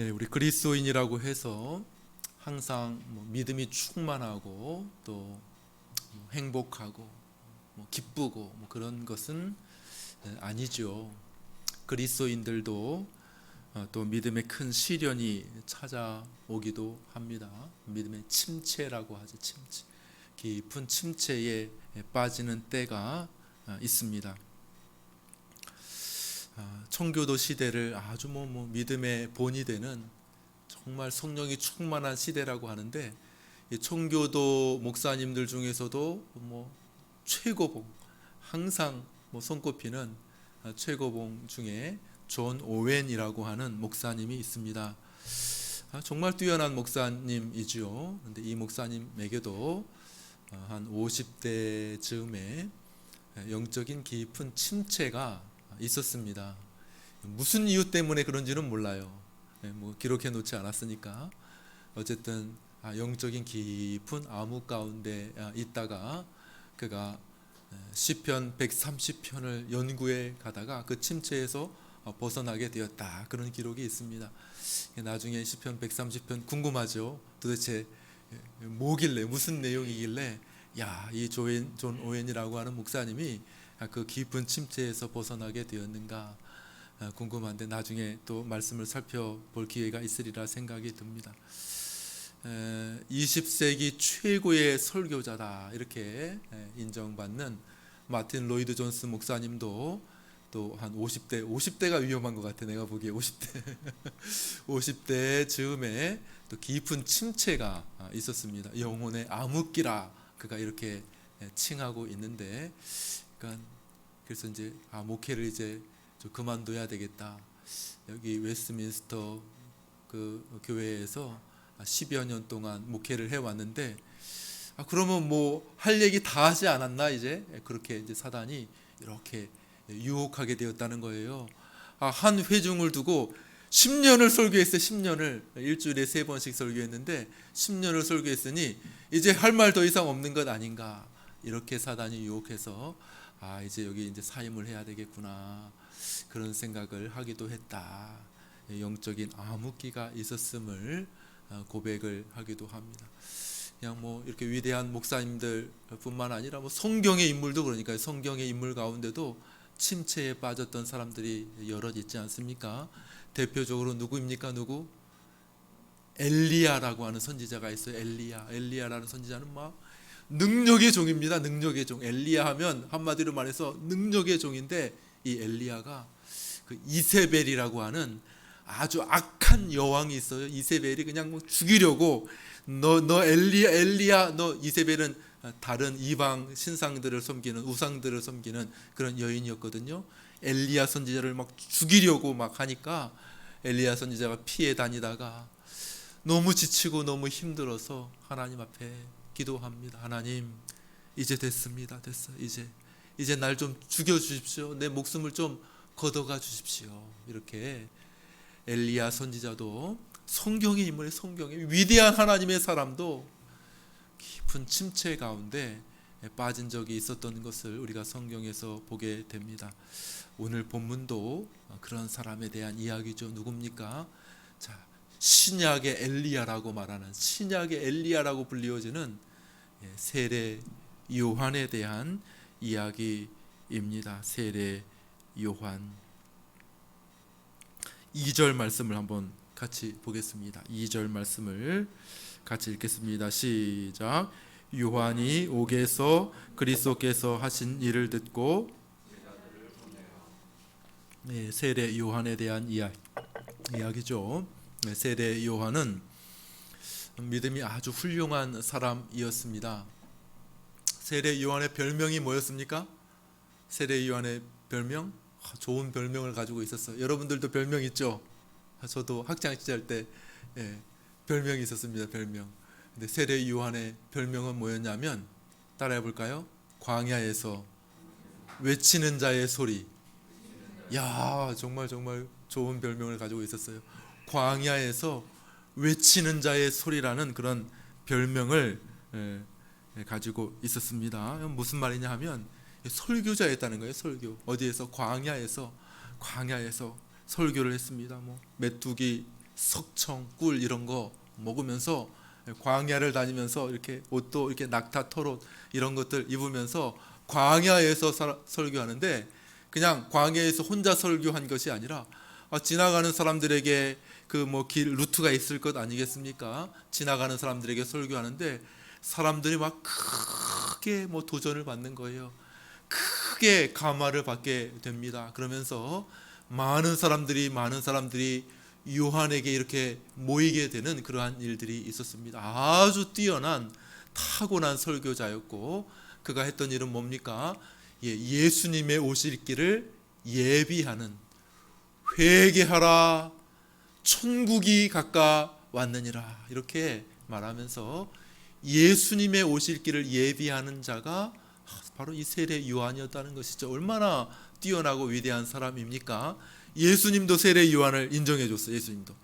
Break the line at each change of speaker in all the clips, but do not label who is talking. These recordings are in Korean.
예, 우리 그리스도인이라고 해서 항상 믿음이 충만하고 또 행복하고 기쁘고 그런 것은 아니죠. 그리스도인들도 또 믿음의 큰 시련이 찾아오기도 합니다. 믿음의 침체라고 하죠. 침체. 깊은 침체에 빠지는 때가 있습니다. 청교도 시대를 아주 믿음의 본이 되는 정말 성령이 충만한 시대라고 하는데, 이 청교도 목사님들 중에서도 최고봉, 항상 손꼽히는 최고봉 중에 존 오웬이라고 하는 목사님이 있습니다. 정말 뛰어난 목사님이죠. 근데 이 목사님에게도 한 50대 즈음에 영적인 깊은 침체가 있었습니다. 무슨 이유 때문에 그런지는 몰라요. 기록해 놓지 않았으니까. 어쨌든 영적인 깊은 암흑 가운데 있다가 그가 시편 130편을 연구해 가다가 그 침체에서 벗어나게 되었다, 그런 기록이 있습니다. 나중에 시편 130편 궁금하죠. 도대체 뭐길래, 무슨 내용이길래 이 존 오웬이라고 하는 목사님이 그 깊은 침체에서 벗어나게 되었는가 궁금한데, 나중에 또 말씀을 살펴볼 기회가 있으리라 생각이 듭니다. 20세기 최고의 설교자다, 이렇게 인정받는 마틴 로이드 존스 목사님도 또 한 50대가 위험한 것 같아, 내가 보기에. 50대 즈음에 또 깊은 침체가 있었습니다. 영혼의 암흑기라 그가 이렇게 칭하고 있는데, 그래서 이제 목회를 이제 좀 그만둬야 되겠다. 여기 웨스트민스터 그 교회에서 10여 년 동안 목회를 해왔는데, 그러면 할 얘기 다 하지 않았나, 이제 그렇게 이제 사단이 이렇게 유혹하게 되었다는 거예요. 한 회중을 두고 10년을 설교했어요. 10년을 일주일에 3번씩 설교했는데 10년을 설교했으니 이제 할 말 더 이상 없는 것 아닌가, 이렇게 사단이 유혹해서 이제 여기 이제 사임을 해야 되겠구나, 그런 생각을 하기도 했다. 영적인 암흑기가 있었음을 고백을 하기도 합니다. 그냥 이렇게 위대한 목사님들 뿐만 아니라 성경의 인물도, 그러니까 성경의 인물 가운데도 침체에 빠졌던 사람들이 여럿 있지 않습니까? 대표적으로 누구입니까? 누구? 엘리야라고 하는 선지자가 있어요. 엘리야라는 선지자는 능력의 종입니다. 능력의 종. 엘리야 하면 한마디로 말해서 능력의 종인데, 이 엘리야가 그 이세벨이라고 하는 아주 악한 여왕이 있어요. 이세벨이 그냥 죽이려고, 너 엘리야, 너 이세벨은 다른 이방 신상들을 섬기는, 우상들을 섬기는 그런 여인이었거든요. 엘리야 선지자를 죽이려고 하니까 엘리야 선지자가 피해 다니다가 너무 지치고 너무 힘들어서 하나님 앞에 기도합니다. 하나님, 이제 됐습니다. 됐어. 이제 날 좀 죽여 주십시오. 내 목숨을 좀 걷어가 주십시오. 이렇게 엘리야 선지자도 성경의 인물의, 성경의 위대한 하나님의 사람도 깊은 침체 가운데 빠진 적이 있었던 것을 우리가 성경에서 보게 됩니다. 오늘 본문도 그런 사람에 대한 이야기죠. 누굽니까? 신약의 엘리야라고 말하는, 신약의 엘리야라고 불리워지는 세례 요한에 대한 이야기입니다. 세례 요한. 2절 말씀을 한번 같이 보겠습니다. 2절 말씀을 같이 읽겠습니다. 시작. 요한이 옥에서 그리스도께서 하신 일을 듣고, 세례 요한에 대한 이야기죠. 세례 요한은 믿음이 아주 훌륭한 사람이었습니다. 세례 요한의 별명이 뭐였습니까? 세례 요한의 별명? 좋은 별명을 가지고 있었어요. 여러분들도 별명 있죠? 저도 학창 시절 때 별명이 있었습니다. 별명. 근데 세례 요한의 별명은 뭐였냐면, 따라해 볼까요? 광야에서 외치는 자의 소리. 정말 좋은 별명을 가지고 있었어요. 광야에서 외치는 자의 소리라는 그런 별명을 가지고 있었습니다. 무슨 말이냐 하면 설교자였다는 거예요. 설교. 어디에서? 광야에서 설교를 했습니다. 메뚜기 석청, 꿀 이런 거 먹으면서 광야를 다니면서 이렇게 옷도 이렇게 낙타 털옷 이런 것들 입으면서 광야에서 설교하는데, 그냥 광야에서 혼자 설교한 것이 아니라 지나가는 사람들에게 그 뭐 길 루트가 있을 것 아니겠습니까? 지나가는 사람들에게 설교하는데 사람들이 막 크게 뭐 도전을 받는 거예요. 크게 감화를 받게 됩니다. 그러면서 많은 사람들이 요한에게 이렇게 모이게 되는 그러한 일들이 있었습니다. 아주 뛰어난 타고난 설교자였고, 그가 했던 일은 뭡니까? 예수님의 오실 길을 예비하는, 회개하라 천국이 가까웠느니라 이렇게 말하면서 예수님의 오실 길을 예비하는 자가 바로 이 세례 요한이었다는 것이죠. 얼마나 뛰어나고 위대한 사람입니까? 예수님도 세례 요한을 인정해 줬어요. 예수님도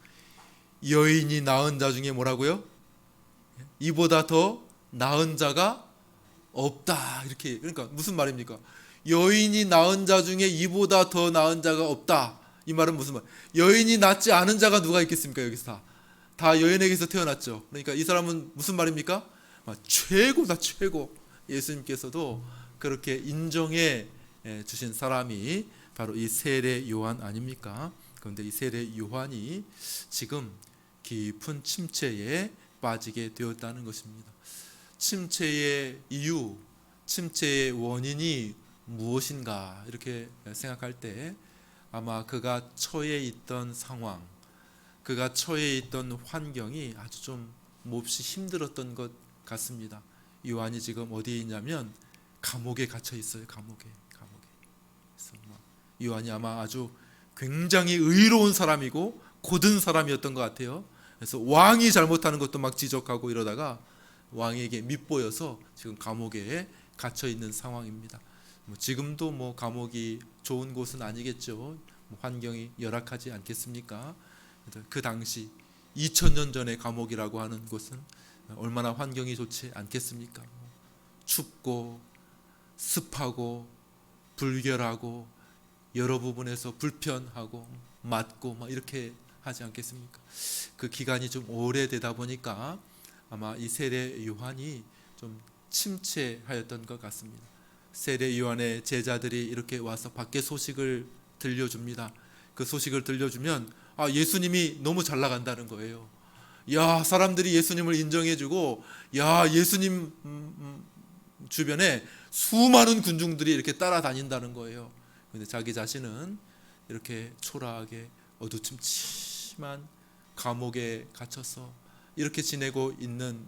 여인이 낳은 자 중에 뭐라고요? 이보다 더 나은 자가 없다. 이렇게, 그러니까 무슨 말입니까? 여인이 낳은 자 중에 이보다 더 나은 자가 없다. 이 말은 무슨 말? 여인이 낳지 않은 자가 누가 있겠습니까? 여기서 다 여인에게서 태어났죠. 그러니까 이 사람은 무슨 말입니까? 최고다, 최고. 예수님께서도 그렇게 인정해 주신 사람이 바로 이 세례 요한 아닙니까? 그런데 이 세례 요한이 지금 깊은 침체에 빠지게 되었다는 것입니다. 침체의 이유, 침체의 원인이 무엇인가 이렇게 생각할 때 아마 그가 처해 있던 상황, 그가 처해 있던 환경이 아주 좀 몹시 힘들었던 것 같습니다. 요한이 지금 어디에 있냐면 감옥에 갇혀 있어요. 감옥에. 그래서 요한이 아마 아주 굉장히 의로운 사람이고 고든 사람이었던 것 같아요. 그래서 왕이 잘못하는 것도 막 지적하고 이러다가 왕에게 밉보여서 지금 감옥에 갇혀 있는 상황입니다. 지금도 뭐 감옥이 좋은 곳은 아니겠죠. 환경이 열악하지 않겠습니까? 그 당시 2000년 전의 감옥이라고 하는 곳은 얼마나 환경이 좋지 않겠습니까? 춥고 습하고 불결하고 여러 부분에서 불편하고 맞고 막 이렇게 하지 않겠습니까? 그 기간이 좀 오래되다 보니까 아마 이 세례 요한이 좀 침체하였던 것 같습니다. 세례 요한의 제자들이 이렇게 와서 밖에 소식을 들려줍니다. 그 소식을 들려주면 예수님이 너무 잘 나간다는 거예요. 야, 사람들이 예수님을 인정해주고, 야, 예수님 주변에 수많은 군중들이 이렇게 따라다닌다는 거예요. 근데 자기 자신은 이렇게 초라하게 어두침침한 감옥에 갇혀서 이렇게 지내고 있는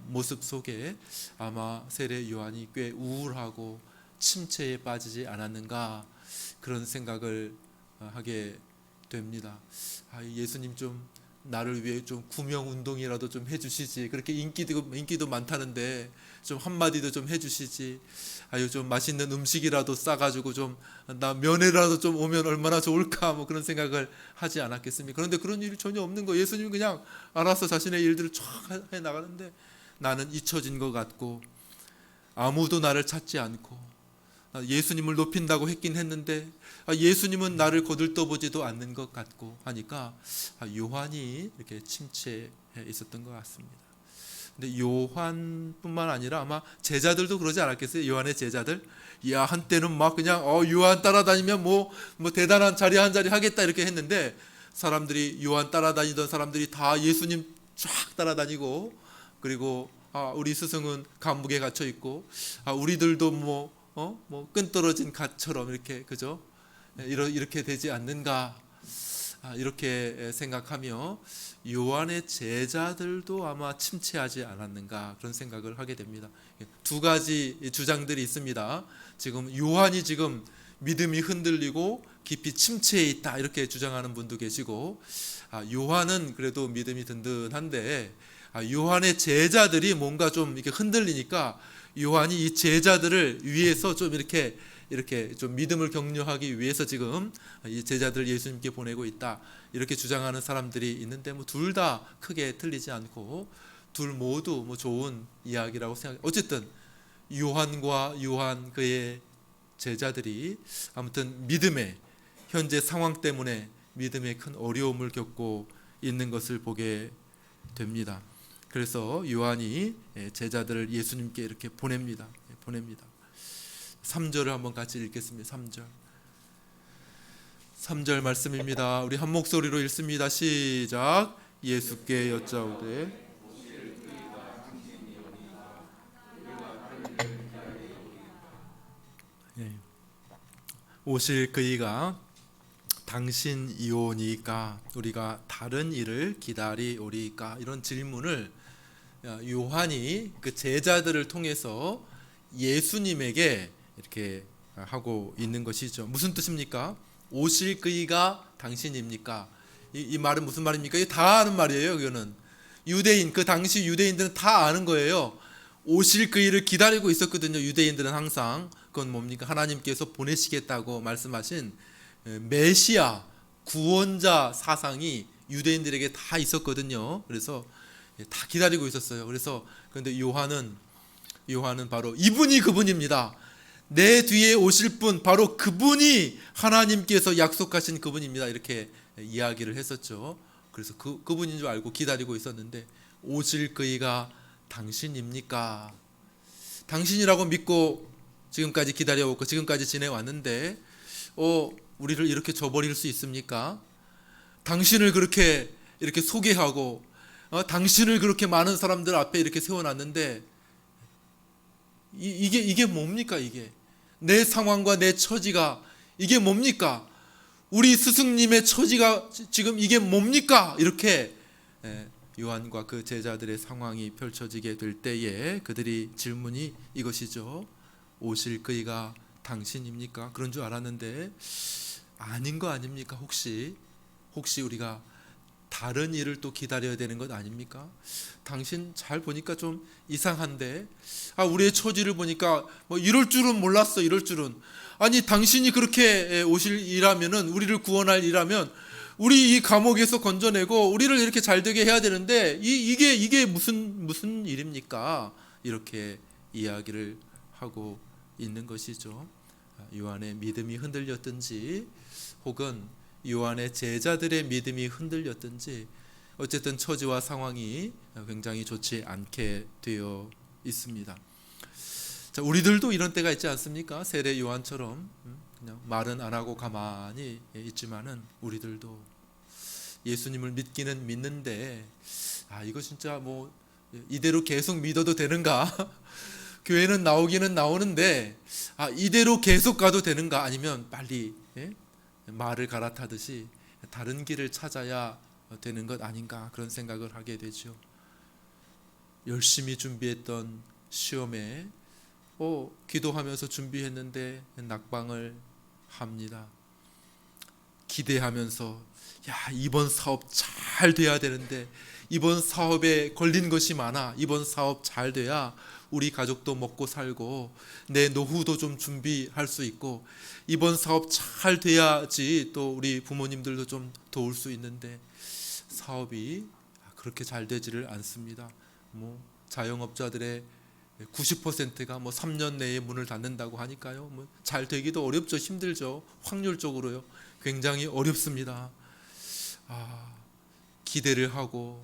모습 속에 아마 세례 요한이 꽤 우울하고 침체에 빠지지 않았는가, 그런 생각을 하게 됩니다. 예수님 좀 나를 위해 좀 구명 운동이라도 좀 해주시지. 그렇게 인기도 많다는데 좀 한마디도 좀 해주시지. 좀 맛있는 음식이라도 싸가지고 좀 나 면회라도 좀 오면 얼마나 좋을까, 뭐 그런 생각을 하지 않았겠습니까? 그런데 그런 일이 전혀 없는 거. 예수님 그냥 알아서 자신의 일들을 쫙 해 나가는데 나는 잊혀진 것 같고 아무도 나를 찾지 않고 예수님을 높인다고 했긴 했는데 예수님은 나를 거들떠보지도 않는 것 같고 하니까 요한이 이렇게 침체해 있었던 것 같습니다. 근데 요한뿐만 아니라 아마 제자들도 그러지 않았겠어요? 요한의 제자들, 야, 한때는 막 그냥 요한 따라다니면 뭐 대단한 자리 한 자리 하겠다 이렇게 했는데, 사람들이 요한 따라다니던 사람들이 다 예수님 쫙 따라다니고, 그리고 우리 스승은 감옥에 갇혀 있고, 우리들도 뭐 끈 떨어진 갓처럼 이렇게, 그죠? 이렇게 되지 않는가, 이렇게 생각하며 요한의 제자들도 아마 침체하지 않았는가, 그런 생각을 하게 됩니다. 두 가지 주장들이 있습니다. 지금 요한이 지금 믿음이 흔들리고 깊이 침체해 있다 이렇게 주장하는 분도 계시고, 요한은 그래도 믿음이 든든한데 요한의 제자들이 뭔가 좀 이렇게 흔들리니까 요한이 이 제자들을 위해서 좀 이렇게 좀 믿음을 격려하기 위해서 지금 이 제자들 예수님께 보내고 있다, 이렇게 주장하는 사람들이 있는데 둘 다 크게 틀리지 않고 둘 모두 좋은 이야기라고 생각. 어쨌든 요한과 요한 그의 제자들이 아무튼 믿음의 현재 상황 때문에 믿음의 큰 어려움을 겪고 있는 것을 보게 됩니다. 그래서 요한이 제자들을 예수님께 이렇게 보냅니다. 3절을 한번 같이 읽겠습니다. 3절 말씀입니다. 우리 한 목소리로 읽습니다. 시작. 예수께 여짜오되 오실 그이가 당신이오니까 우리가 다른 일을 기다리오리까, 이런 질문을 요한이 그 제자들을 통해서 예수님에게 이렇게 하고 있는 것이죠. 무슨 뜻입니까? 오실 그이가 당신입니까? 이 말은 무슨 말입니까? 이게 다 아는 말이에요. 이거는 유대인, 그 당시 유대인들은 다 아는 거예요. 오실 그이를 기다리고 있었거든요. 유대인들은 항상. 그건 뭡니까? 하나님께서 보내시겠다고 말씀하신 메시아, 구원자 사상이 유대인들에게 다 있었거든요. 그래서 다 기다리고 있었어요. 그런데 요한은 바로 이분이 그분입니다. 내 뒤에 오실 분, 바로 그분이 하나님께서 약속하신 그분입니다. 이렇게 이야기를 했었죠. 그래서 그분인 줄 알고 기다리고 있었는데, 오실 그이가 당신입니까? 당신이라고 믿고 지금까지 기다려오고 지금까지 지내왔는데 우리를 이렇게 줘버릴 수 있습니까? 당신을 그렇게 이렇게 소개하고 당신을 그렇게 많은 사람들 앞에 이렇게 세워놨는데 이게 뭡니까? 이게 내 상황과 내 처지가 이게 뭡니까? 우리 스승님의 처지가 지금 이게 뭡니까? 이렇게 요한과 그 제자들의 상황이 펼쳐지게 될 때에 그들이 질문이 이것이죠. 오실 그이가 당신입니까? 그런 줄 알았는데 아닌 거 아닙니까? 혹시 우리가 다른 일을 또 기다려야 되는 것 아닙니까? 당신 잘 보니까 좀 이상한데, 우리의 처지를 보니까 뭐 이럴 줄은 몰랐어. 이럴 줄은. 아니, 당신이 그렇게 오실 일하면은, 우리를 구원할 일하면 우리 이 감옥에서 건져내고 우리를 이렇게 잘 되게 해야 되는데 이게 무슨 일입니까? 이렇게 이야기를 하고 있는 것이죠. 요한의 믿음이 흔들렸든지 혹은 요한의 제자들의 믿음이 흔들렸든지 어쨌든 처지와 상황이 굉장히 좋지 않게 되어 있습니다. 자, 우리들도 이런 때가 있지 않습니까? 세례 요한처럼 그냥 말은 안 하고 가만히 있지만은 우리들도 예수님을 믿기는 믿는데 이거 진짜 뭐 이대로 계속 믿어도 되는가? 교회는 나오기는 나오는데 이대로 계속 가도 되는가? 아니면 빨리 말을 갈아타듯이 다른 길을 찾아야 되는 것 아닌가? 그런 생각을 하게 되죠. 열심히 준비했던 시험에 기도하면서 준비했는데 낙방을 합니다. 기대하면서 이번 사업 잘 돼야 되는데 이번 사업에 걸린 것이 많아. 이번 사업 잘 돼야 우리 가족도 먹고 살고 내 노후도 좀 준비할 수 있고 이번 사업 잘 돼야지 또 우리 부모님들도 좀 도울 수 있는데 사업이 그렇게 잘 되지를 않습니다. 자영업자들의 90%가 3년 내에 문을 닫는다고 하니까요. 잘 되기도 어렵죠. 힘들죠. 확률적으로요. 굉장히 어렵습니다. 기대를 하고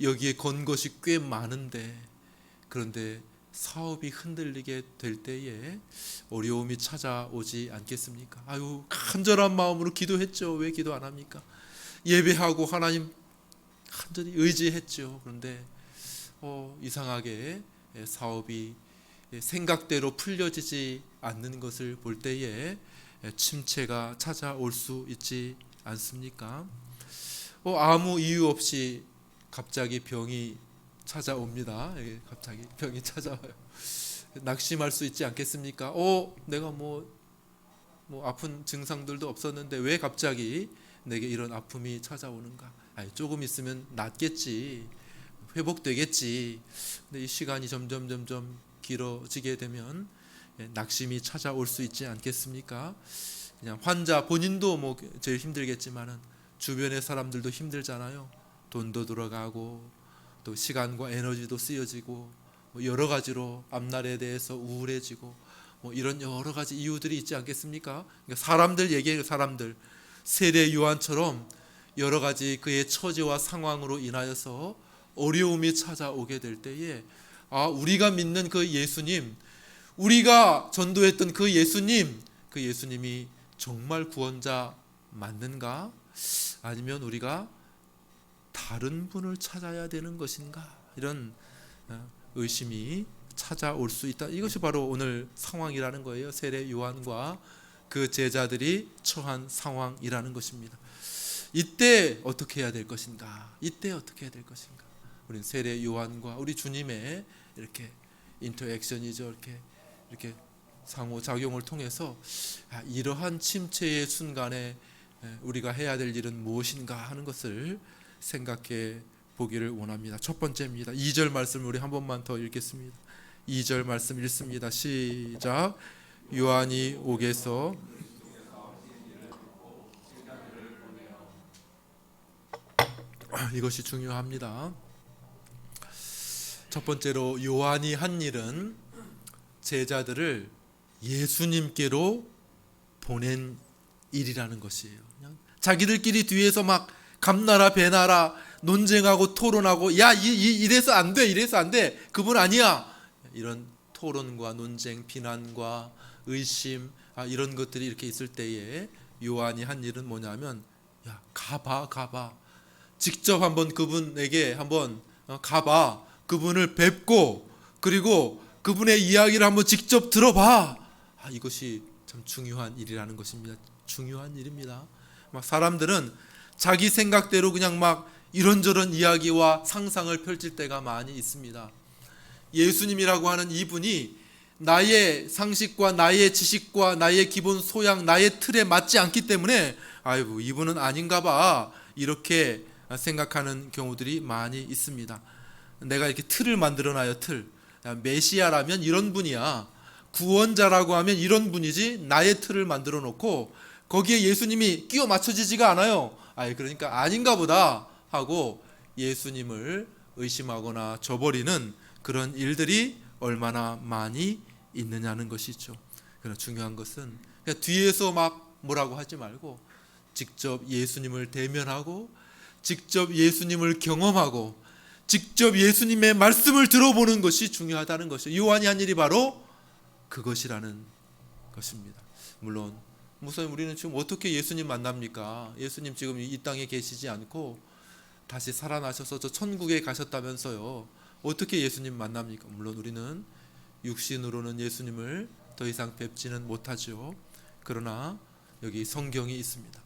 여기에 건 것이 꽤 많은데 그런데 사업이 흔들리게 될 때에 어려움이 찾아오지 않겠습니까? 간절한 마음으로 기도했죠. 왜 기도 안 합니까? 예배하고 하나님 간절히 의지했죠. 그런데 이상하게 사업이 생각대로 풀려지지 않는 것을 볼 때에 침체가 찾아올 수 있지 않습니까? 아무 이유 없이 갑자기 병이 찾아옵니다. 갑자기 병이 찾아와요. 낙심할 수 있지 않겠습니까? 내가 아픈 증상들도 없었는데 왜 갑자기 내게 이런 아픔이 찾아오는가? 조금 있으면 낫겠지, 회복되겠지. 근데 이 시간이 점점 길어지게 되면 낙심이 찾아올 수 있지 않겠습니까? 그냥 환자 본인도 제일 힘들겠지만은 주변의 사람들도 힘들잖아요. 돈도 들어가고 또 시간과 에너지도 쓰여지고 여러 가지로 앞날에 대해서 우울해지고 이런 여러 가지 이유들이 있지 않겠습니까? 그러니까 사람들 얘기해요. 사람들 세례 요한처럼 여러 가지 그의 처지와 상황으로 인하여서 어려움이 찾아오게 될 때에 우리가 믿는 그 예수님, 우리가 전도했던 그 예수님이 정말 구원자 맞는가? 아니면 우리가 다른 분을 찾아야 되는 것인가? 이런 의심이 찾아올 수 있다. 이것이 바로 오늘 상황이라는 거예요. 세례 요한과 그 제자들이 처한 상황이라는 것입니다. 이때 어떻게 해야 될 것인가? 우리는 세례 요한과 우리 주님의 이렇게 인터액션이죠. 이렇게 상호작용을 통해서 이러한 침체의 순간에 우리가 해야 될 일은 무엇인가 하는 것을 생각해 보기를 원합니다. 첫 번째입니다. 2절 말씀을 우리 한 번만 더 읽겠습니다. 2절 말씀 읽습니다. 시작. 요한이 옥에서 이것이 중요합니다. 첫 번째로 요한이 한 일은 제자들을 예수님께로 보낸 일이라는 것이에요. 그냥 자기들끼리 뒤에서 막 감나라 배나라 논쟁하고 토론하고 이래서 안 돼. 그분 아니야. 이런 토론과 논쟁, 비난과 의심 이런 것들이 이렇게 있을 때에 요한이 한 일은 뭐냐면 가봐. 직접 한번 그분에게 한번 가봐. 그분을 뵙고 그리고 그분의 이야기를 한번 직접 들어봐. 이것이 참 중요한 일이라는 것입니다. 중요한 일입니다. 막 사람들은 자기 생각대로 그냥 막 이런저런 이야기와 상상을 펼칠 때가 많이 있습니다. 예수님이라고 하는 이분이 나의 상식과 나의 지식과 나의 기본 소양, 나의 틀에 맞지 않기 때문에 아이고 이분은 아닌가 봐 이렇게 생각하는 경우들이 많이 있습니다. 내가 이렇게 틀을 만들어놔요. 틀. 메시아라면 이런 분이야. 구원자라고 하면 이런 분이지. 나의 틀을 만들어 놓고 거기에 예수님이 끼워 맞춰지지가 않아요. 그러니까 아닌가 보다 하고 예수님을 의심하거나 저버리는 그런 일들이 얼마나 많이 있느냐는 것이죠. 그러나 중요한 것은 그냥 뒤에서 막 뭐라고 하지 말고 직접 예수님을 대면하고 직접 예수님을 경험하고 직접 예수님의 말씀을 들어보는 것이 중요하다는 것이죠. 요한이 한 일이 바로 그것이라는 것입니다. 물론 목사님 우리는 지금 어떻게 예수님 만납니까? 예수님 지금 이 땅에 계시지 않고 다시 살아나셔서 저 천국에 가셨다면서요. 어떻게 예수님 만납니까? 물론 우리는 육신으로는 예수님을 더 이상 뵙지는 못하죠. 그러나 여기 성경이 있습니다.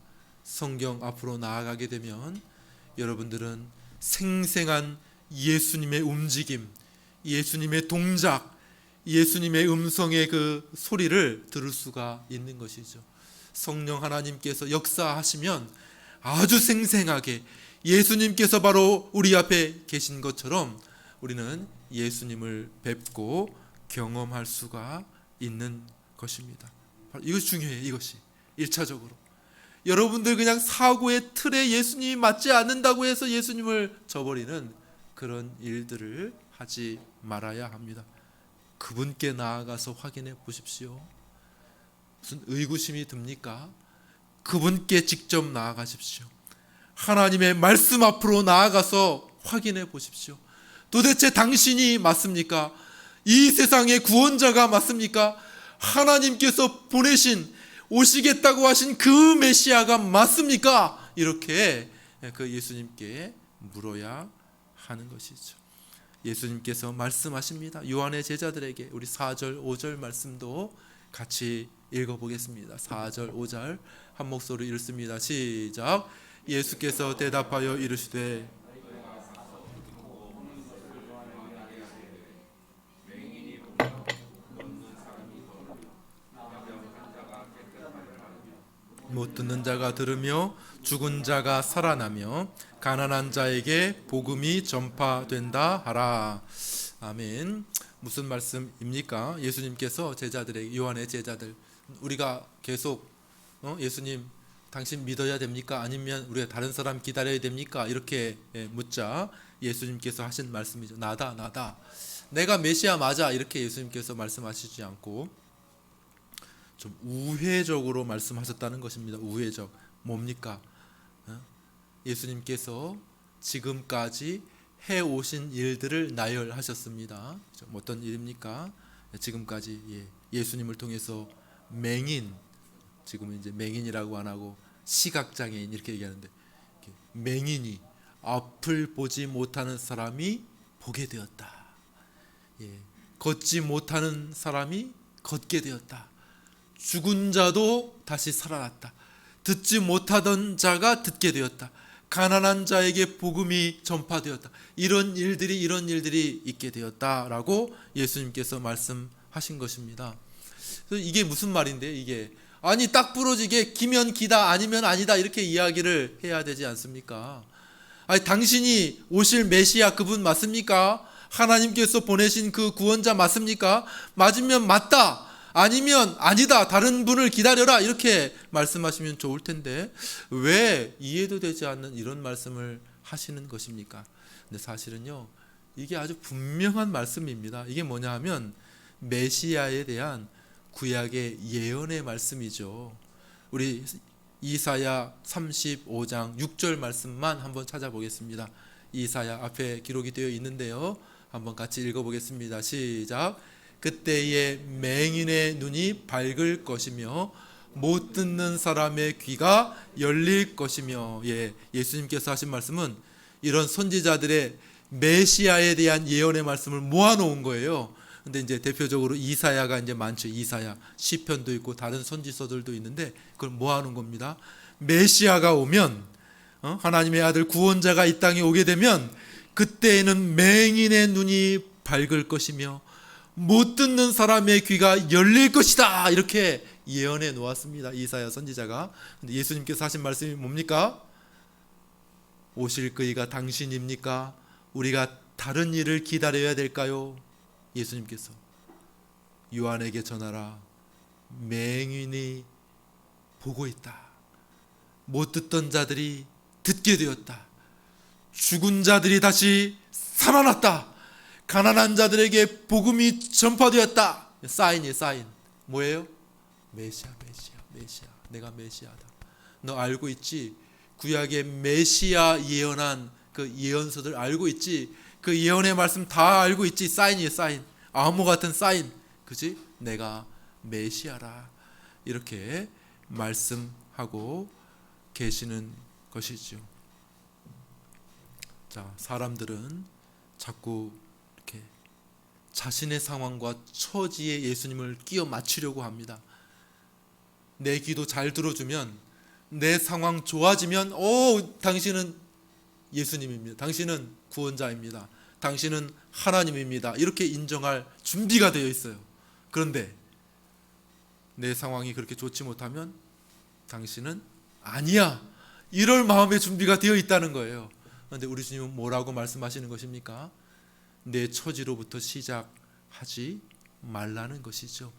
성경 앞으로 나아가게 되면 여러분들은 생생한 예수님의 움직임, 예수님의 동작, 예수님의 음성의 그 소리를 들을 수가 있는 것이죠. 성령 하나님께서 역사하시면 아주 생생하게 예수님께서 바로 우리 앞에 계신 것처럼 우리는 예수님을 뵙고 경험할 수가 있는 것입니다. 이것이 중요해요. 이것이 1차적으로 여러분들 그냥 사고의 틀에 예수님이 맞지 않는다고 해서 예수님을 저버리는 그런 일들을 하지 말아야 합니다. 그분께 나아가서 확인해 보십시오. 무슨 의구심이 듭니까? 그분께 직접 나아가십시오. 하나님의 말씀 앞으로 나아가서 확인해 보십시오. 도대체 당신이 맞습니까? 이 세상의 구원자가 맞습니까? 하나님께서 보내신 오시겠다고 하신 그 메시아가 맞습니까? 이렇게 그 예수님께 물어야 하는 것이죠. 예수님께서 말씀하십니다. 요한의 제자들에게 우리 4절 5절 말씀도 같이 읽어보겠습니다. 4절 5절 한 목소리 읽습니다. 시작. 예수께서 대답하여 이르시되 못 듣는 자가 들으며 죽은 자가 살아나며 가난한 자에게 복음이 전파된다 하라. 아멘. 무슨 말씀입니까? 예수님께서 제자들에게, 요한의 제자들, 우리가 계속 예수님 당신 믿어야 됩니까? 아니면 우리가 다른 사람 기다려야 됩니까? 이렇게 묻자 예수님께서 하신 말씀이죠. 나다. 내가 메시아 맞아. 이렇게 예수님께서 말씀하시지 않고 좀 우회적으로 말씀하셨다는 것입니다. 우회적. 뭡니까? 예수님께서 지금까지 해오신 일들을 나열하셨습니다. 어떤 일입니까? 지금까지 예수님을 통해서 맹인, 지금은 이제 맹인이라고 안 하고 시각장애인 이렇게 얘기하는데, 맹인이 앞을 보지 못하는 사람이 보게 되었다. 걷지 못하는 사람이 걷게 되었다. 죽은 자도 다시 살아났다. 듣지 못하던 자가 듣게 되었다. 가난한 자에게 복음이 전파되었다. 이런 일들이 있게 되었다라고 예수님께서 말씀하신 것입니다. 그래서 이게 무슨 말인데요? 이게 아니 딱 부러지게 기면 기다 아니면 아니다 이렇게 이야기를 해야 되지 않습니까? 아니 당신이 오실 메시아 그분 맞습니까? 하나님께서 보내신 그 구원자 맞습니까? 맞으면 맞다, 아니면 아니다, 다른 분을 기다려라 이렇게 말씀하시면 좋을 텐데 왜 이해도 되지 않는 이런 말씀을 하시는 것입니까? 근데 사실은요, 이게 아주 분명한 말씀입니다. 이게 뭐냐 하면 메시아에 대한 구약의 예언의 말씀이죠. 우리 이사야 35장 6절 말씀만 한번 찾아보겠습니다. 이사야 앞에 기록이 되어 있는데요, 한번 같이 읽어보겠습니다. 시작. 그때의 맹인의 눈이 밝을 것이며 못 듣는 사람의 귀가 열릴 것이며. 예수님께서 하신 말씀은 이런 선지자들의 메시아에 대한 예언의 말씀을 모아놓은 거예요. 근데 이제 대표적으로 이사야가 이제 많죠. 이사야, 시편도 있고 다른 선지서들도 있는데 그걸 모아놓은 겁니다. 메시아가 오면, 하나님의 아들 구원자가 이 땅에 오게 되면 그때에는 맹인의 눈이 밝을 것이며 못 듣는 사람의 귀가 열릴 것이다, 이렇게 예언해 놓았습니다. 이사야 선지자가. 근데 예수님께서 하신 말씀이 뭡니까? 오실 그이가 당신입니까? 우리가 다른 일을 기다려야 될까요? 예수님께서 요한에게 전하라. 맹인이 보고 있다. 못 듣던 자들이 듣게 되었다. 죽은 자들이 다시 살아났다. 가난한 자들에게 복음이 전파되었다. 사인이에요, 사인. 뭐예요? 메시아. 내가 메시아다. 너 알고 있지? 구약의 메시아 예언한 그 예언서들 알고 있지? 그 예언의 말씀 다 알고 있지? 사인이에요, 사인. 암호 같은 사인. 그지? 내가 메시아라. 이렇게 말씀하고 계시는 것이죠. 자, 사람들은 자꾸 이렇게 자신의 상황과 처지에 예수님을 끼워 맞추려고 합니다. 내 기도 잘 들어주면, 내 상황 좋아지면, 당신은 예수님입니다. 당신은 구원자입니다. 당신은 하나님입니다. 이렇게 인정할 준비가 되어 있어요. 그런데 내 상황이 그렇게 좋지 못하면 당신은 아니야, 이럴 마음의 준비가 되어 있다는 거예요. 그런데 우리 주님은 뭐라고 말씀하시는 것입니까? 내 처지로부터 시작하지 말라는 것이죠.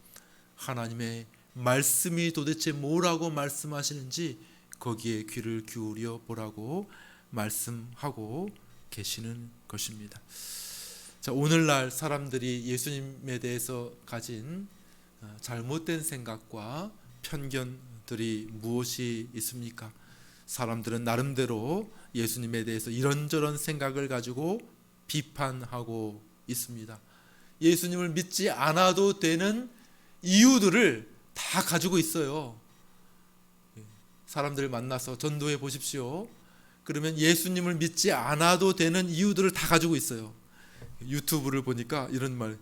하나님의 말씀이 도대체 뭐라고 말씀하시는지 거기에 귀를 기울여 보라고 말씀하고 계시는 것입니다. 자, 오늘날 사람들이 예수님에 대해서 가진 잘못된 생각과 편견들이 무엇이 있습니까? 사람들은 나름대로 예수님에 대해서 이런저런 생각을 가지고 비판하고 있습니다. 예수님을 믿지 않아도 되는 이유들을 다 가지고 있어요. 사람들을 만나서 전도해 보십시오. 그러면 예수님을 믿지 않아도 되는 이유들을 다 가지고 있어요. 유튜브를 보니까 이런 말,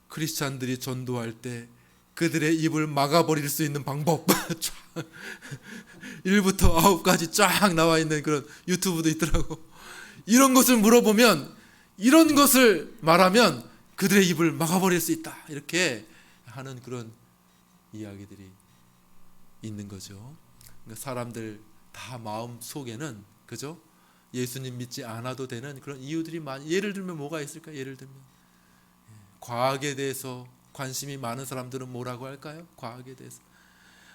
크리스찬들이 전도할 때 그들의 입을 막아버릴 수 있는 방법 1부터 9까지 쫙 나와 있는 그런 유튜브도 있더라고. 이런 것을 물어보면, 이런 것을 말하면 그들의 입을 막아버릴 수 있다, 이렇게 하는 그런 이야기들이 있는 거죠. 그러니까 사람들 다 마음 속에는, 그죠? 예수님 믿지 않아도 되는 그런 이유들이 많이. 예를 들면 뭐가 있을까? 예를 들면 과학에 대해서 관심이 많은 사람들은 뭐라고 할까요? 과학에 대해서.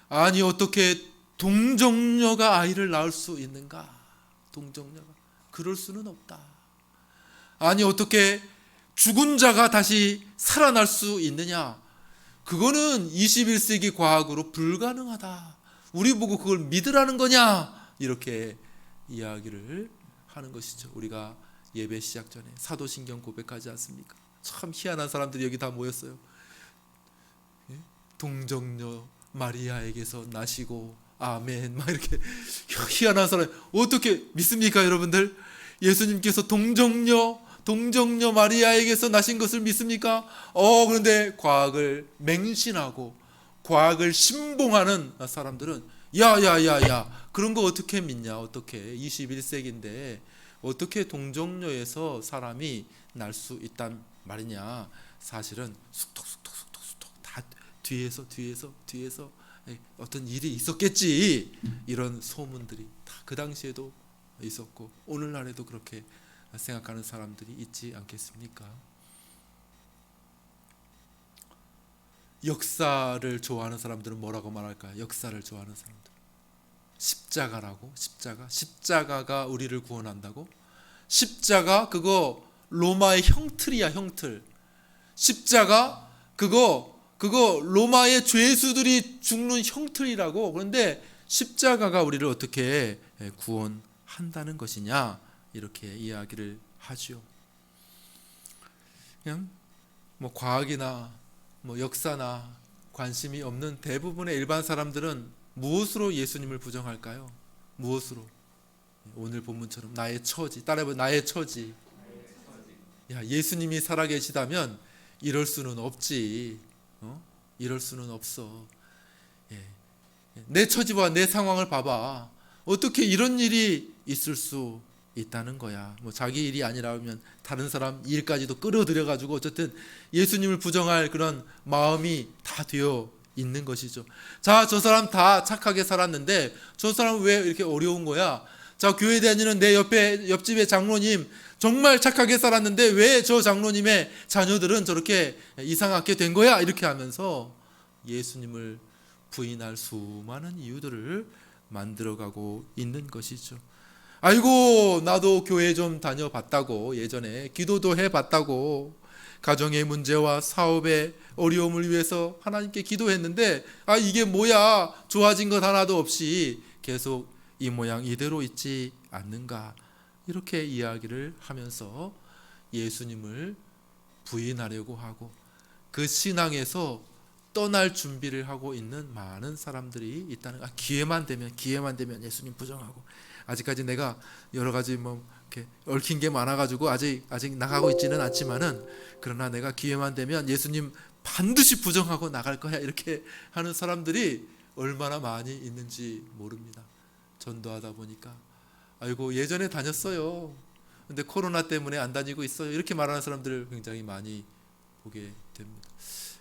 아니 어떻게 동정녀가 아이를 낳을 수 있는가? 동정녀가 그럴 수는 없다. 아니 어떻게 죽은 자가 다시 살아날 수 있느냐? 그거는 21세기 과학으로 불가능하다. 우리 보고 그걸 믿으라는 거냐? 이렇게 이야기를 하는 것이죠. 우리가 예배 시작 전에 사도신경 고백하지 않습니까? 참 희한한 사람들이 여기 다 모였어요. 동정녀 마리아에게서 나시고 아멘 막 이렇게 희한한 사람 어떻게 믿습니까 여러분들? 예수님께서 동정녀 마리아에게서 나신 것을 믿습니까? 그런데 과학을 맹신하고 과학을 신봉하는 사람들은 야야야야 그런 거 어떻게 믿냐? 어떻게 21세기인데 어떻게 동정녀에서 사람이 날 수 있단 말이냐? 사실은 숙톡 다 뒤에서 어떤 일이 있었겠지. 이런 소문들이 다 그 당시에도 있었고 오늘날에도 그렇게 생각하는 사람들이 있지 않겠습니까? 역사를 좋아하는 사람들은 뭐라고 말할까요? 역사를 좋아하는 사람들 십자가라고. 십자가가 우리를 구원한다고? 십자가 그거 로마의 형틀이야. 형틀. 십자가 그거 로마의 죄수들이 죽는 형틀이라고. 그런데 십자가가 우리를 어떻게 구원한다는 것이냐 이렇게 이야기를 하죠. 그냥 뭐 과학이나 뭐 역사나 관심이 없는 대부분의 일반 사람들은 무엇으로 예수님을 부정할까요? 무엇으로? 오늘 본문처럼 나의 처지. 따라해봐. 나의 처지. 야, 예수님이 살아계시다면 이럴 수는 없지. 이럴 수는 없어. 내 처지와 내 상황을 봐봐. 어떻게 이런 일이 있을 수 있다는 거야. 뭐 자기 일이 아니라면 다른 사람 일까지도 끌어들여 가지고 어쨌든 예수님을 부정할 그런 마음이 다 되어 있는 것이죠. 자, 저 사람 다 착하게 살았는데 저 사람 왜 이렇게 어려운 거야? 자, 교회 다니는 내 옆집의 장로님 정말 착하게 살았는데 왜 저 장로님의 자녀들은 저렇게 이상하게 된 거야? 이렇게 하면서 예수님을 부인할 수많은 이유들을 만들어가고 있는 것이죠. 아이고 나도 교회 좀 다녀봤다고, 예전에 기도도 해봤다고, 가정의 문제와 사업의 어려움을 위해서 하나님께 기도했는데 이게 뭐야, 좋아진 것 하나도 없이 계속 이 모양 이대로 있지 않는가, 이렇게 이야기를 하면서 예수님을 부인하려고 하고 그 신앙에서 떠날 준비를 하고 있는 많은 사람들이 있다는 거. 기회만 되면 예수님 부정하고, 아직까지 내가 여러 가지 뭐 이렇게 얽힌 게 많아가지고 아직 나가고 있지는 않지만은, 그러나 내가 기회만 되면 예수님 반드시 부정하고 나갈 거야, 이렇게 하는 사람들이 얼마나 많이 있는지 모릅니다. 전도하다 보니까 아이고 예전에 다녔어요, 근데 코로나 때문에 안 다니고 있어요, 이렇게 말하는 사람들을 굉장히 많이 보게 됩니다.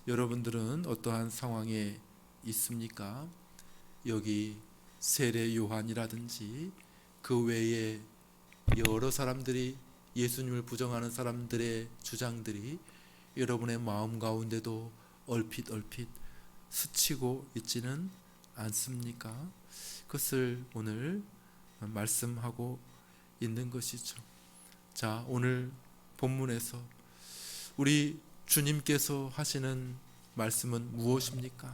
여러분들은 어떠한 상황에 있습니까? 여기 세례 요한이라든지 그 외에 여러 사람들이, 예수님을 부정하는 사람들의 주장들이 여러분의 마음 가운데도 얼핏 스치고 있지는 않습니까? 그것을 오늘 말씀하고 있는 것이죠. 자, 오늘 본문에서 우리 주님께서 하시는 말씀은 무엇입니까?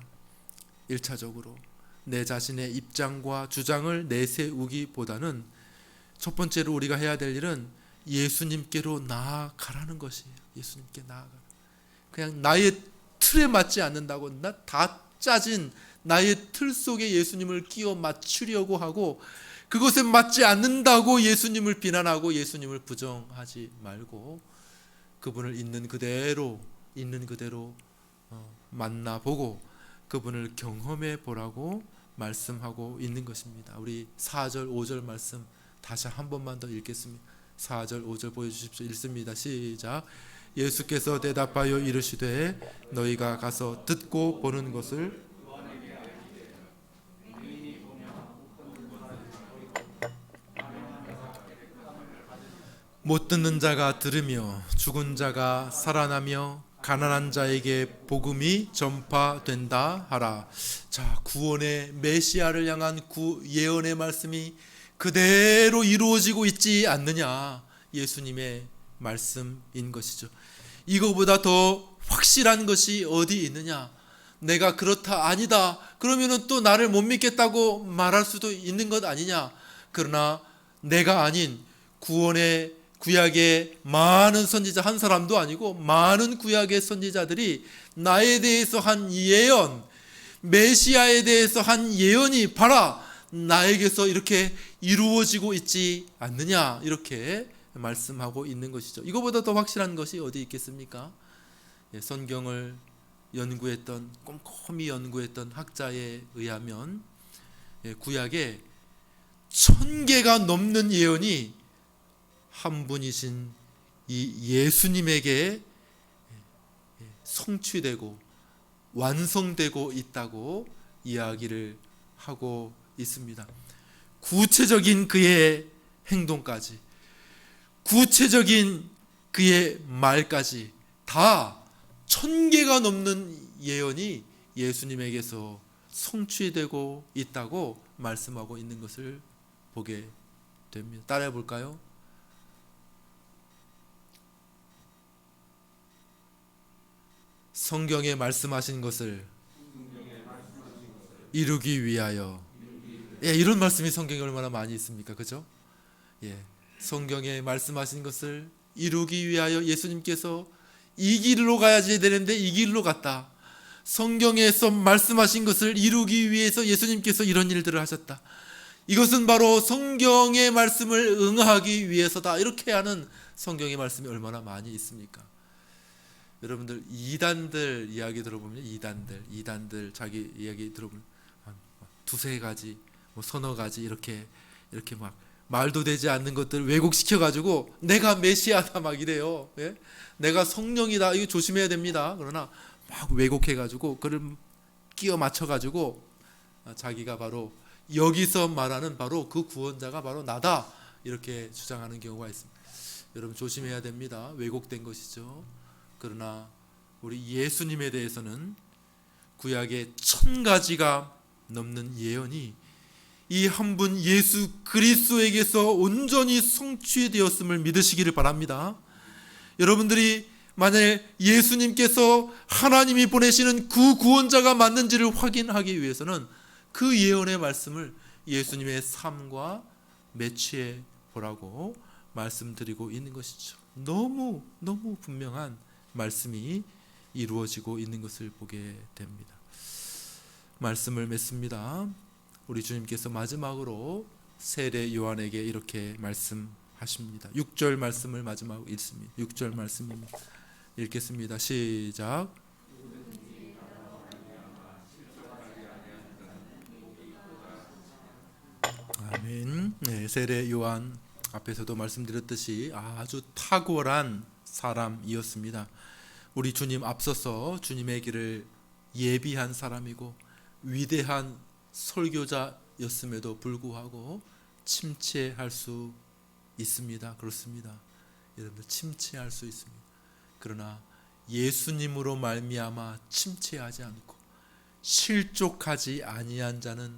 1차적으로 내 자신의 입장과 주장을 내세우기보다는 첫 번째로 우리가 해야 될 일은 예수님께로 나아가라는 것이에요. 예수님께 나아가라. 그냥 나의 틀에 맞지 않는다고 나 다 짜진 나의 틀 속에 예수님을 끼워 맞추려고 하고, 그것에 맞지 않는다고 예수님을 비난하고 예수님을 부정하지 말고 그분을 있는 그대로 만나보고 그분을 경험해 보라고 말씀하고 있는 것입니다. 우리 4절 5절 말씀 다시 한 번만 더 읽겠습니다. 4절 5절 보여주십시오. 읽습니다. 시작. 예수께서 대답하여 이르시되 너희가 가서 듣고 보는 것을 못 듣는 자가 들으며 죽은 자가 살아나며 가난한 자에게 복음이 전파된다 하라. 자, 구원의 메시아를 향한 예언의 말씀이 그대로 이루어지고 있지 않느냐, 예수님의 말씀인 것이죠. 이거보다 더 확실한 것이 어디 있느냐? 내가 그렇다 아니다 그러면은 또 나를 못 믿겠다고 말할 수도 있는 것 아니냐? 그러나 내가 아닌 구원의 구약의 많은 선지자 한 사람도 아니고 많은 구약의 선지자들이 나에 대해서 한 예언, 메시아에 대해서 한 예언이 봐라 나에게서 이렇게 이루어지고 있지 않느냐 이렇게 말씀하고 있는 것이죠. 이거보다 더 확실한 것이 어디 있겠습니까? 성경을 연구했던 꼼꼼히 연구했던 학자에 의하면 구약에 1000개가 넘는 예언이 한 분이신 이 예수님에게 성취되고 완성되고 있다고 이야기를 하고 있습니다. 구체적인 그의 행동까지, 구체적인 그의 말까지 다 1000개가 넘는 예언이 예수님에게서 성취되고 있다고 말씀하고 있는 것을 보게 됩니다. 따라해 볼까요? 성경에 말씀하신 것을 이루기 위하여. 이런 말씀이 성경에 얼마나 많이 있습니까? 그죠? 성경에 말씀하신 것을 이루기 위하여 예수님께서 이 길로 가야지 되는데 이 길로 갔다. 성경에서 말씀하신 것을 이루기 위해서 예수님께서 이런 일들을 하셨다. 이것은 바로 성경의 말씀을 응하기 위해서다. 이렇게 하는 성경의 말씀이 얼마나 많이 있습니까? 여러분들 이단들 이야기 들어보면 이단들 자기 이야기 들어보면 한 두세 가지, 서너 가지 이렇게 막 말도 되지 않는 것들 왜곡시켜 가지고 내가 메시아다 막 이래요. 내가 성령이다. 이거 조심해야 됩니다. 그러나 막 왜곡해 가지고 그를 끼워 맞춰 가지고 자기가 바로 여기서 말하는 바로 그 구원자가 바로 나다 이렇게 주장하는 경우가 있습니다. 여러분 조심해야 됩니다. 왜곡된 것이죠. 그러나 우리 예수님에 대해서는 구약의 1000가지가 넘는 예언이 이 한 분 예수 그리스도에게서 온전히 성취되었음을 믿으시기를 바랍니다. 여러분들이 만약 예수님께서 하나님이 보내시는 그 구원자가 맞는지를 확인하기 위해서는 그 예언의 말씀을 예수님의 삶과 매치해 보라고 말씀드리고 있는 것이죠. 너무 분명한 말씀이 이루어지고 있는 것을 보게 됩니다. 말씀을 맺습니다. 우리 주님께서 마지막으로 세례 요한에게 이렇게 말씀하십니다. 6절 말씀을 마지막으로 읽습니다. 6절 말씀입니다. 읽겠습니다. 시작. 아멘. 세례 요한 앞에서도 말씀드렸듯이 아주 탁월한 사람이었습니다. 우리 주님 앞서서 주님의 길을 예비한 사람이고 위대한 설교자였음에도 불구하고 침체할 수 있습니다. 그렇습니다. 여러분들 침체할 수 있습니다. 그러나 예수님으로 말미암아 침체하지 않고 실족하지 아니한 자는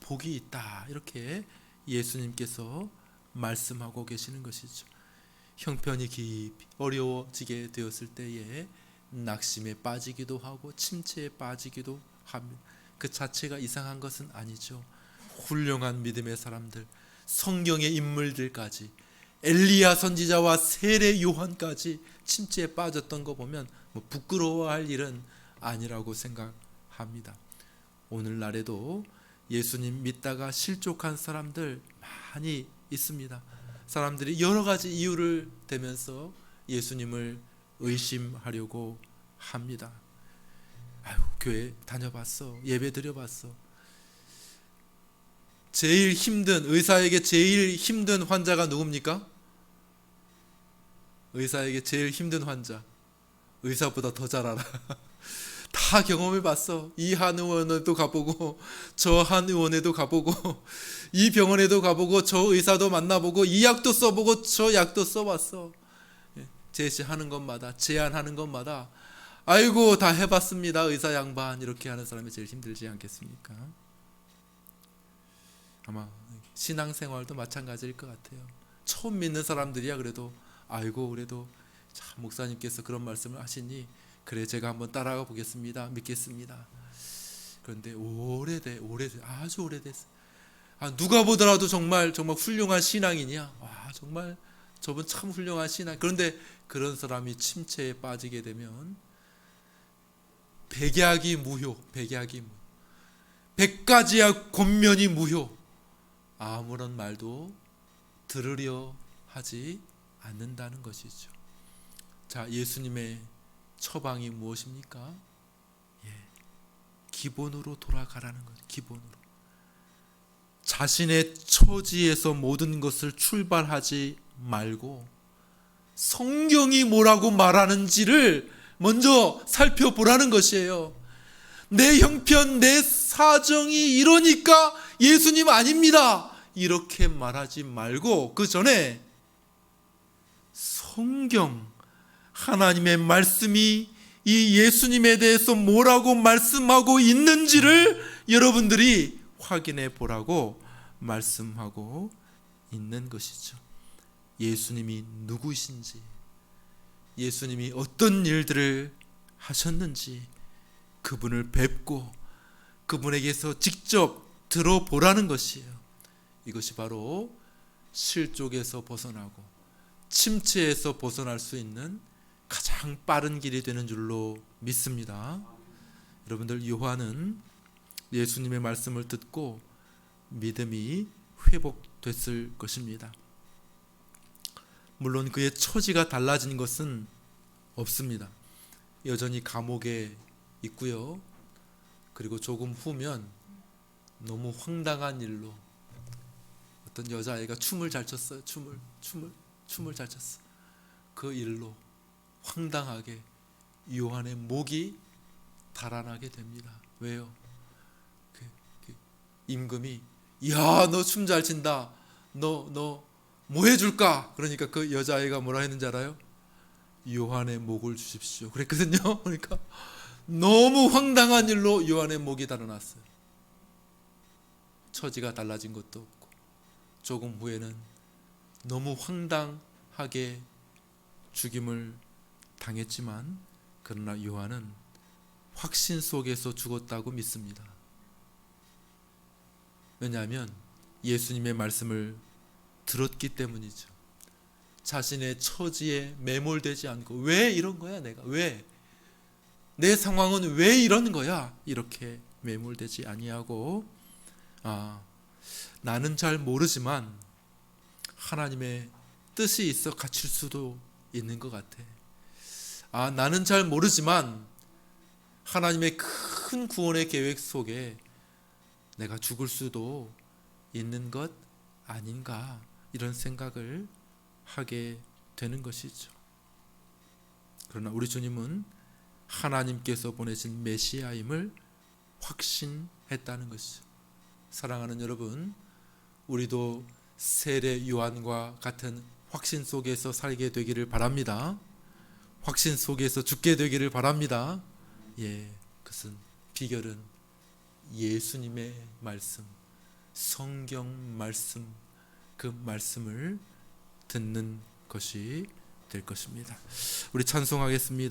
복이 있다. 이렇게 예수님께서 말씀하고 계시는 것이죠. 형편이 깊이 어려워지게 되었을 때에 낙심에 빠지기도 하고 침체에 빠지기도 합니다. 그 자체가 이상한 것은 아니죠. 훌륭한 믿음의 사람들, 성경의 인물들까지 엘리야 선지자와 세례 요한까지 침체에 빠졌던 거 보면 부끄러워할 일은 아니라고 생각합니다. 오늘날에도 예수님 믿다가 실족한 사람들 많이 있습니다. 사람들이 여러 가지 이유를 대면서 예수님을 의심하려고 합니다. 아유, 교회 다녀봤어. 예배 드려봤어. 제일 힘든, 의사에게 제일 힘든 환자가 누굽니까? 의사에게 제일 힘든 환자. 의사보다 더 잘 알아. 다 경험해봤어. 이 한 의원에도 가보고 저 한 의원에도 가보고 이 병원에도 가보고 저 의사도 만나보고 이 약도 써보고 저 약도 써봤어. 제시하는 것마다 제안하는 것마다 아이고 다 해봤습니다. 의사 양반 이렇게 하는 사람이 제일 힘들지 않겠습니까? 아마 신앙생활도 마찬가지일 것 같아요. 처음 믿는 사람들이야 그래도 아이고 그래도 참 목사님께서 그런 말씀을 하시니 그래 제가 한번 따라가 보겠습니다. 믿겠습니다. 그런데 아주 오래됐어. 누가 보더라도 정말 훌륭한 신앙이냐? 정말 저분 참 훌륭한 신앙. 그런데 그런 사람이 침체에 빠지게 되면 백약이 무효, 백약이 무효. 100가지야 권면이 무효. 아무런 말도 들으려 하지 않는다는 것이죠. 자, 예수님의 처방이 무엇입니까? 기본으로 돌아가라는 거예요. 기본으로. 자신의 처지에서 모든 것을 출발하지 말고 성경이 뭐라고 말하는지를 먼저 살펴보라는 것이에요. 내 형편, 내 사정이 이러니까 예수님 아닙니다, 이렇게 말하지 말고 그 전에 성경, 하나님의 말씀이 이 예수님에 대해서 뭐라고 말씀하고 있는지를 여러분들이 확인해 보라고 말씀하고 있는 것이죠. 예수님이 누구신지, 예수님이 어떤 일들을 하셨는지 그분을 뵙고 그분에게서 직접 들어보라는 것이에요. 이것이 바로 실족에서 벗어나고 침체에서 벗어날 수 있는 가장 빠른 길이 되는 줄로 믿습니다. 여러분들, 요한은 예수님의 말씀을 듣고 믿음이 회복됐을 것입니다. 물론 그의 처지가 달라진 것은 없습니다. 여전히 감옥에 있고요. 그리고 조금 후면 너무 황당한 일로 어떤 여자아이가 춤을 잘 췄어요. 춤을 잘 췄어. 그 일로 황당하게 요한의 목이 달아나게 됩니다. 왜요? 임금이 야, 너 춤 잘 춘다. 너 뭐 해줄까? 그러니까 그 여자아이가 뭐라 했는지 알아요? 요한의 목을 주십시오. 그랬거든요. 그러니까 너무 황당한 일로 요한의 목이 달아났어요. 처지가 달라진 것도 없고 조금 후에는 너무 황당하게 죽임을 당했지만 그러나 요한은 확신 속에서 죽었다고 믿습니다. 왜냐하면 예수님의 말씀을 들었기 때문이죠. 자신의 처지에 매몰되지 않고 왜 이런 거야, 내가 왜, 내 상황은 왜 이런 거야, 이렇게 매몰되지 아니하고 나는 잘 모르지만 하나님의 뜻이 있어 갇힐 수도 있는 것 같아. 나는 잘 모르지만 하나님의 큰 구원의 계획 속에 내가 죽을 수도 있는 것 아닌가, 이런 생각을 하게 되는 것이죠. 그러나 우리 주님은 하나님께서 보내신 메시아임을 확신했다는 것이죠. 사랑하는 여러분, 우리도 세례 요한과 같은 확신 속에서 살게 되기를 바랍니다. 확신 속에서 죽게 되기를 바랍니다. 그것은 비결은 예수님의 말씀, 성경 말씀, 그 말씀을 듣는 것이 될 것입니다. 우리 찬송하겠습니다.